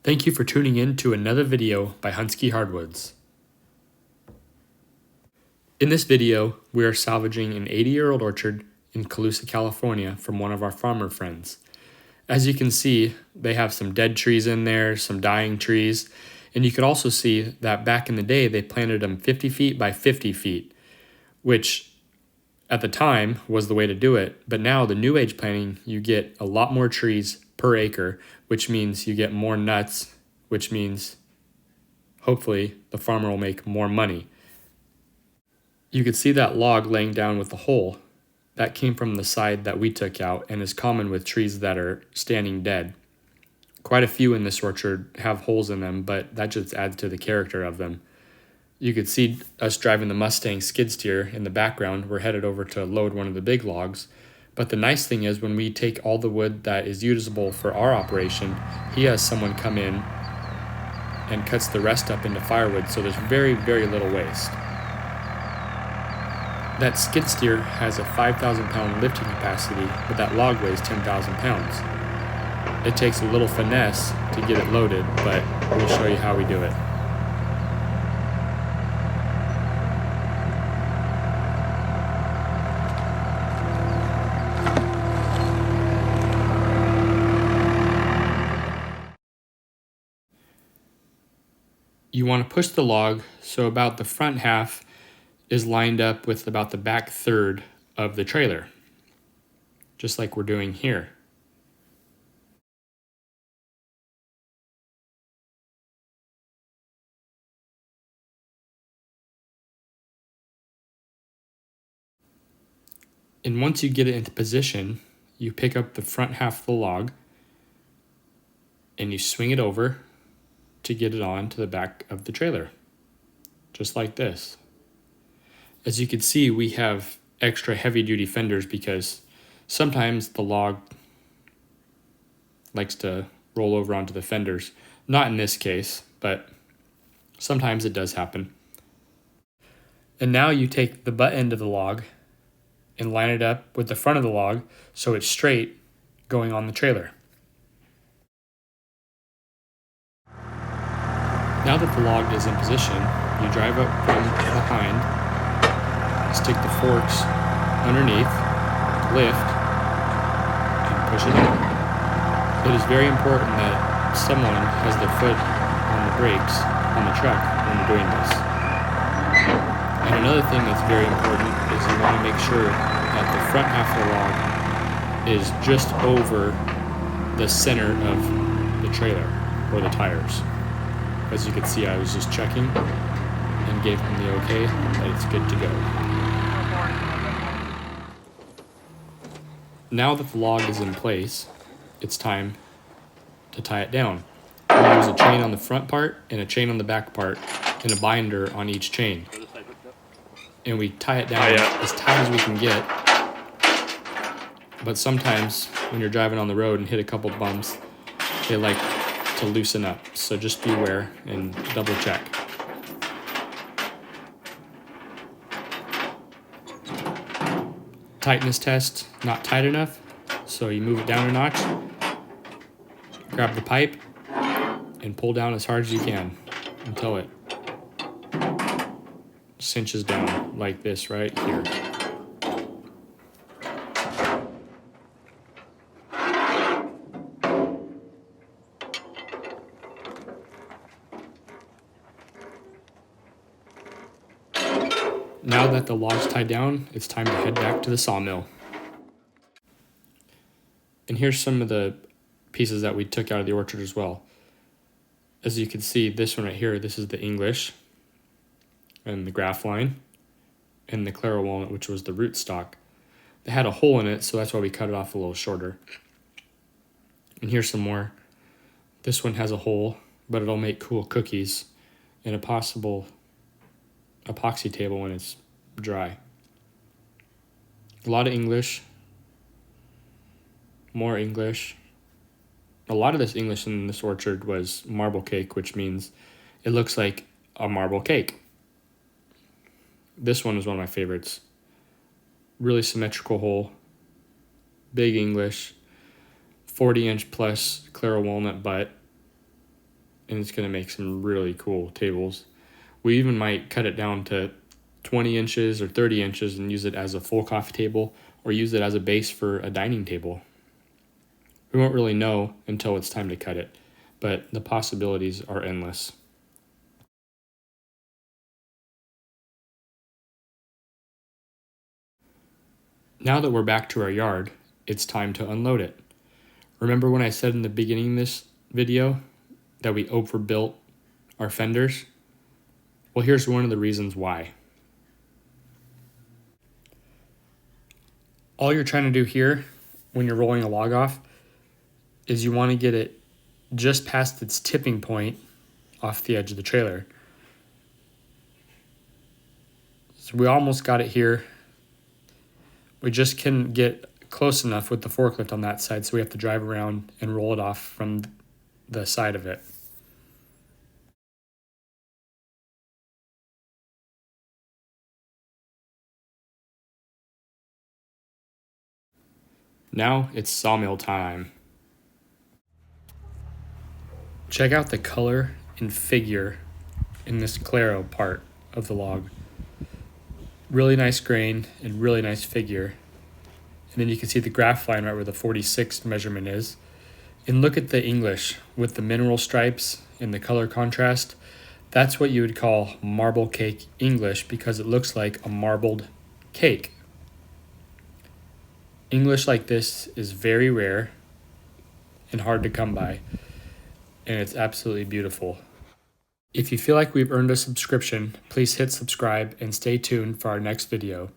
Thank you for tuning in to another video by Hunsky Hardwoods. In this video, we are salvaging an 80-year-old orchard in Colusa, California from one of our farmer friends. As you can see, they have some dead trees in there, some dying trees, and you could also see that back in the day they planted them 50 feet by 50 feet, which at the time was the way to do it. But now the new age planting, you get a lot more trees per acre, which means you get more nuts, which means hopefully the farmer will make more money. You could see that log laying down with the hole. That came from the side that we took out and is common with trees that are standing dead. Quite a few in this orchard have holes in them, but that just adds to the character of them. You could see us driving the Mustang skid steer in the background. We're headed over to load one of the big logs. But the nice thing is when we take all the wood that is usable for our operation, he has someone come in and cuts the rest up into firewood, so there's very, very little waste. That skid steer has a 5,000 pound lifting capacity, but that log weighs 10,000 pounds. It takes a little finesse to get it loaded, but we'll show you how we do it. You want to push the log so about the front half is lined up with about the back third of the trailer, just like we're doing here. And once you get it into position, you pick up the front half of the log and you swing it over to get it on to the back of the trailer, just like this. As you can see, we have extra heavy-duty fenders because sometimes the log likes to roll over onto the fenders. Not in this case, but sometimes it does happen. And now you take the butt end of the log and line it up with the front of the log so it's straight going on the trailer. Now that the log is in position, you drive up from behind, stick the forks underneath, lift, and push it in. It is very important that someone has their foot on the brakes on the truck when you're doing this. And another thing that's very important is you want to make sure that the front half of the log is just over the center of the trailer or the tires. As you can see, I was just checking and gave him the okay that it's good to go. Now that the log is in place, it's time to tie it down. We use a chain on the front part and a chain on the back part and a binder on each chain. And we tie it down as tight as we can get. But sometimes when you're driving on the road and hit a couple bumps, they like to loosen up. So just beware and double check. Tightness test, not tight enough, so you move it down a notch, grab the pipe, and pull down as hard as you can until it cinches down like this right here. Now that the log's tied down, it's time to head back to the sawmill. And here's some of the pieces that we took out of the orchard as well. As you can see, this one right here, this is the English and the graft line and the Claro walnut, which was the rootstock. They had a hole in it, so that's why we cut it off a little shorter. And here's some more. This one has a hole, but it'll make cool cookies and a possible epoxy table when it's dry. A lot of English, more English. A lot of this English in this orchard was Marblecake, which means it looks like a marble cake. This one is one of my favorites. Really symmetrical hole, big English, 40-inch plus Claro walnut butt, and it's going to make some really cool tables. We even might cut it down to 20 inches or 30 inches and use it as a full coffee table or use it as a base for a dining table. We won't really know until it's time to cut it, but the possibilities are endless. Now that we're back to our yard, it's time to unload it. Remember when I said in the beginning of this video that we overbuilt our fenders? Well, here's one of the reasons why. All you're trying to do here when you're rolling a log off is you want to get it just past its tipping point off the edge of the trailer. So we almost got it here. We just couldn't get close enough with the forklift on that side, so we have to drive around and roll it off from the side of it. Now it's sawmill time. Check out the color and figure in this Claro part of the log. Really nice grain and really nice figure. And then you can see the graph line right where the 46 measurement is. And look at the English with the mineral stripes and the color contrast. That's what you would call Marblecake English because it looks like a marbled cake. English like this is very rare and hard to come by, and it's absolutely beautiful. If you feel like we've earned a subscription, please hit subscribe and stay tuned for our next video.